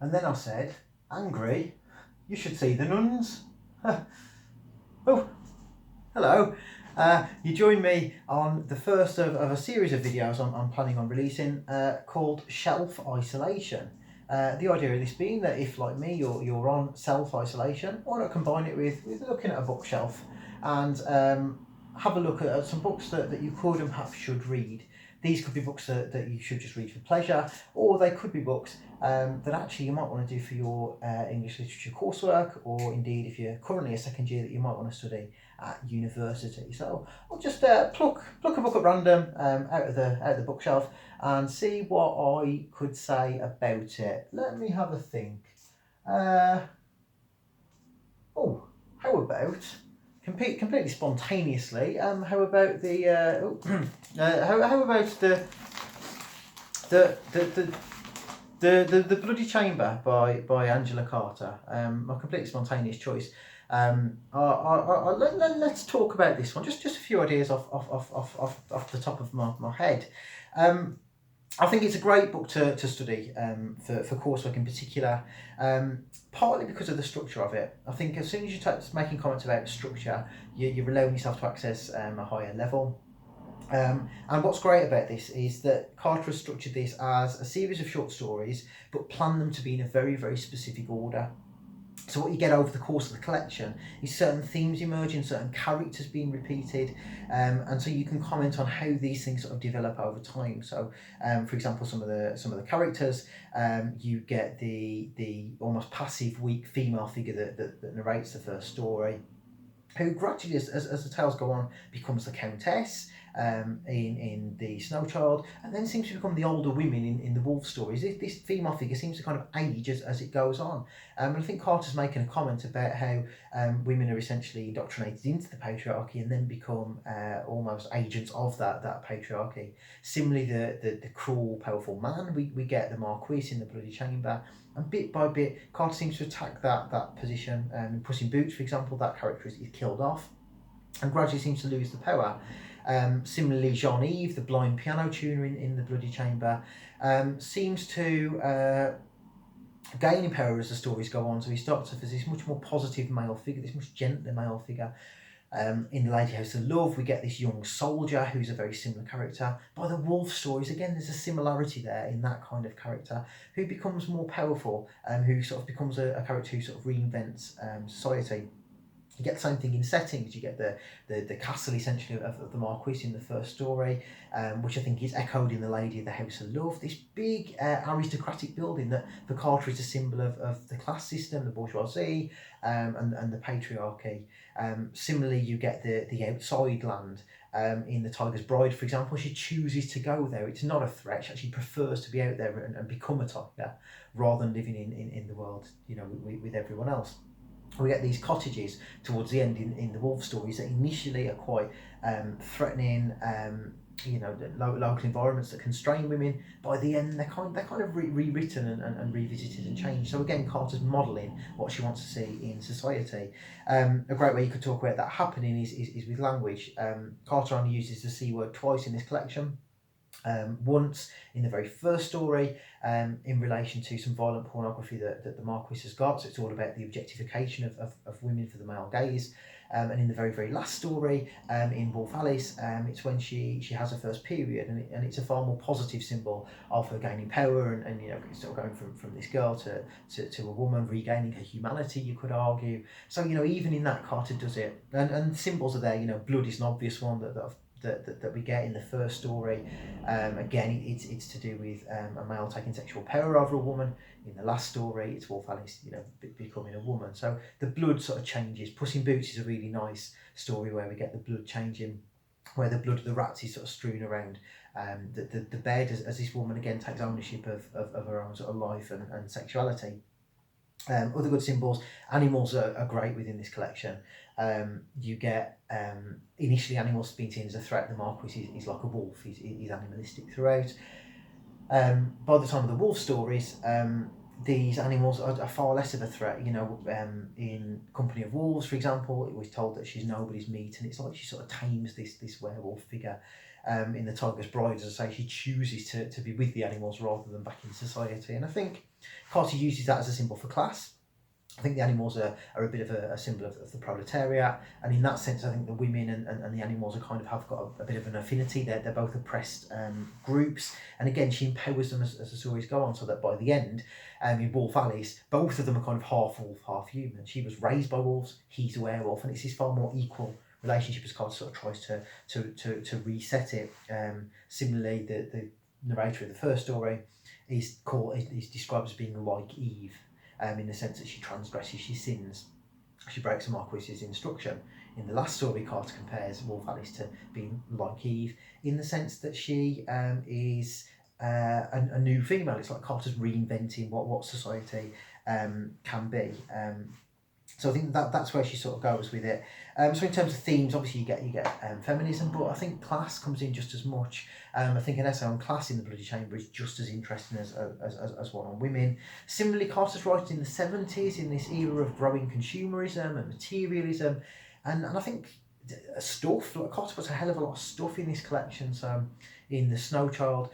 And then I said, angry, you should see the nuns. Oh, hello. You join me on the first of a series of videos I'm planning on releasing called Shelf Isolation. The idea of this being that if, like me, you're on self-isolation, why not combine it with looking at a bookshelf and have a look at some books that you could and perhaps should read. These could be books that you should just read for pleasure, or they could be books that actually you might want to do for your English literature coursework, or indeed if you're currently a second year that you might want to study at university. So I'll just pluck a book at random out of the bookshelf and see what I could say about it. Let me have a think. How about completely spontaneously? How about the how about the Bloody Chamber by Angela Carter? A completely spontaneous choice. Let's talk about this one. Just a few ideas off the top of my head. I think it's a great book to study for coursework in particular, partly because of the structure of it. I think as soon as you start making comments about structure, you're allowing yourself to access a higher level. And what's great about this is that Carter has structured this as a series of short stories, but planned them to be in a very, very specific order. So what you get over the course of the collection is certain themes emerging, certain characters being repeated, and so you can comment on how these things sort of develop over time. So, for example, some of the characters, you get the almost passive, weak female figure that narrates the first story, who gradually, as the tales go on, becomes the Countess in the Snow Child, and then seems to become the older women in the Wolf stories. This female figure seems to kind of age as it goes on. And I think Carter's making a comment about how women are essentially indoctrinated into the patriarchy and then become almost agents of that patriarchy. Similarly, the cruel, powerful man, we get the Marquis in the Bloody Chamber. And bit by bit, Carter seems to attack that position. In Puss in Boots, for example, that character is killed off and gradually seems to lose the power. Similarly, Jean-Yves, the blind piano tuner in the Bloody Chamber, seems to gain in power as the stories go on. So he starts off as this much more positive male figure, this much gentler male figure. In The Lady House of Love, we get this young soldier who's a very similar character. By the Wolf stories, again, there's a similarity there in that kind of character who becomes more powerful, who sort of becomes a character who sort of reinvents society. You get the same thing in settings. You get the castle essentially of the Marquis in the first story, which I think is echoed in The Lady of the House of Love. This big aristocratic building that for Carter is a symbol of the class system, the bourgeoisie, and the patriarchy. Similarly, you get the outside land. In The Tiger's Bride, for example, she chooses to go there. It's not a threat. She actually prefers to be out there and become a tiger rather than living in the world, with everyone else. We get these cottages towards the end in the Wolf stories that initially are quite threatening, local environments that constrain women. By the end, they're kind of rewritten and revisited and changed. So again, Carter's modelling what she wants to see in society. A great way you could talk about that happening is with language. Carter only uses the C word twice in this collection. Once in the very first story, in relation to some violent pornography that the Marquis has got. So it's all about the objectification of women for the male gaze. And in the very, very last story, in Wolf Alice, it's when she has her first period, and it's a far more positive symbol of her gaining power and sort of going from this girl to a woman, regaining her humanity, you could argue. So, even in that, Carter does it. And symbols are there, blood is an obvious one that we get in the first story. Again, it's to do with a male taking sexual power over a woman. In the last story, it's Wolf Alice, becoming a woman. So the blood sort of changes. Puss in Boots is a really nice story where we get the blood changing, where the blood of the rats is sort of strewn around the bed as this woman again takes ownership of her own sort of life and sexuality. Other good symbols, animals are great within this collection. You get initially animals being seen as a threat. The Marquis is like a wolf. He's animalistic throughout. By the time of the wolf stories, these animals are far less of a threat. In Company of Wolves, for example, it was told that she's nobody's meat, and it's like she sort of tames this werewolf figure. in The Tiger's Bride, as I say, she chooses to be with the animals rather than back in society. And I think Carter uses that as a symbol for class. I think the animals are a bit of a symbol of the proletariat, and in that sense, I think the women and the animals are kind of have got a bit of an affinity. They're both oppressed groups, and again, she empowers them as the stories go on, so that by the end, in Wolf Alice, both of them are kind of half wolf, half human. She was raised by wolves, he's a werewolf, and it's this far more equal relationship as Carter sort of tries to reset it. Similarly, the narrator of the first story is described as being like Eve. In the sense that she transgresses, she sins, she breaks the Marquis's instruction. In the last story, Carter compares Wolf Alice to being like Eve, in the sense that she is a new female. It's like Carter's reinventing what society can be. So I think that's where she sort of goes with it. So in terms of themes, obviously you get feminism, but I think class comes in just as much. I think an essay on class in The Bloody Chamber is just as interesting as one on women. Similarly, Carter's writing in the 70s, in this era of growing consumerism and materialism, and I think stuff, like Carter puts a hell of a lot of stuff in this collection. So in The Snow Child,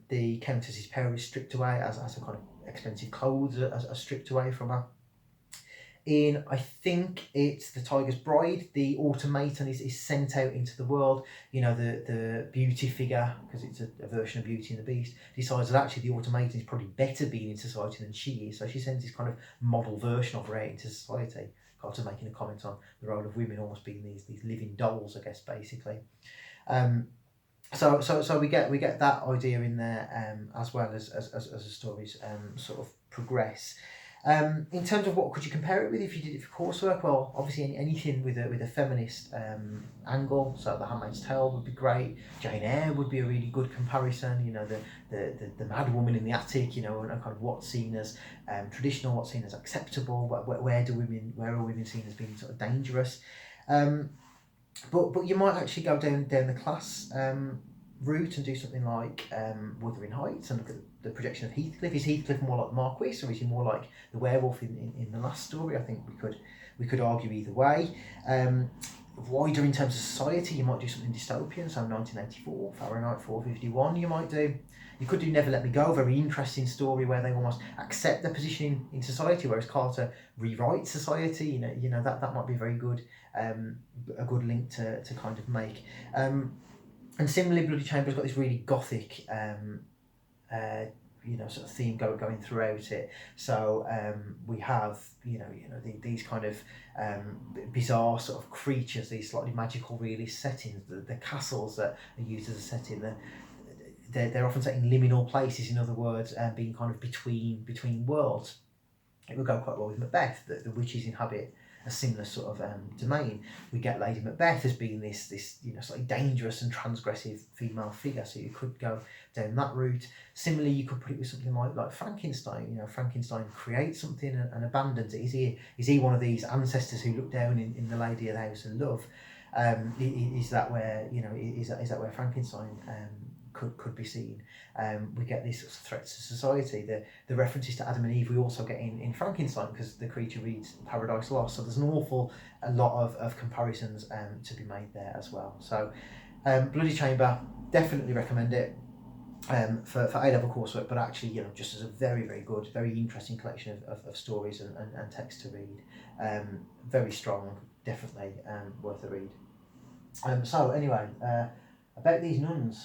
the Countess's pair is stripped away as a kind of expensive clothes are stripped away from her. In, I think it's The Tiger's Bride, the automaton is sent out into the world. You know, the beauty figure, because it's a version of Beauty and the Beast, decides that actually the automaton is probably better being in society than she is. So she sends this kind of model version of her out into society. Carter making a comment on the role of women almost being these living dolls, I guess, basically. So we get that idea in there, as well as the stories sort of progress. In terms of what could you compare it with if you did it for coursework, well, obviously anything with a feminist angle. So The Handmaid's Tale would be great. Jane Eyre would be a really good comparison. You know, the mad woman in the attic. You know, and kind of what's seen as traditional, what's seen as acceptable. Where are women seen as being sort of dangerous? But you might actually go down the class route and do something like Wuthering Heights and look at the projection of Heathcliff. Is Heathcliff more like the Marquis, or is he more like the werewolf in the last story? I think we could argue either way. Wider in terms of society, you might do something dystopian. So 1984, Fahrenheit 451. You could do Never Let Me Go, a very interesting story where they almost accept their position in society, whereas Carter rewrites society. You know that might be very good, a good link to kind of make. And similarly, Bloody Chamber's got this really gothic, sort of theme going throughout it. So we have, these kind of bizarre sort of creatures, these slightly magical realist settings, the castles that are used as a setting. They're often set in liminal places, in other words, being kind of between worlds. It would go quite well with Macbeth, that the witches inhabit a similar sort of domain. We get Lady Macbeth as being this slightly dangerous and transgressive female figure, so you could go down that route. Similarly, you could put it with something like Frankenstein. Frankenstein creates something and abandons it. Is he one of these ancestors who look down in The Lady of the House and Love? Is that where is that where Frankenstein could be seen? We get these sorts of threats to society. The references to Adam and Eve we also get in Frankenstein, because the creature reads Paradise Lost. So there's an awful lot of comparisons to be made there as well. So Bloody Chamber, definitely recommend it for A-level coursework, but actually just as a very, very good, very interesting collection of stories and text to read. Very strong, definitely worth a read. So anyway, about these nuns.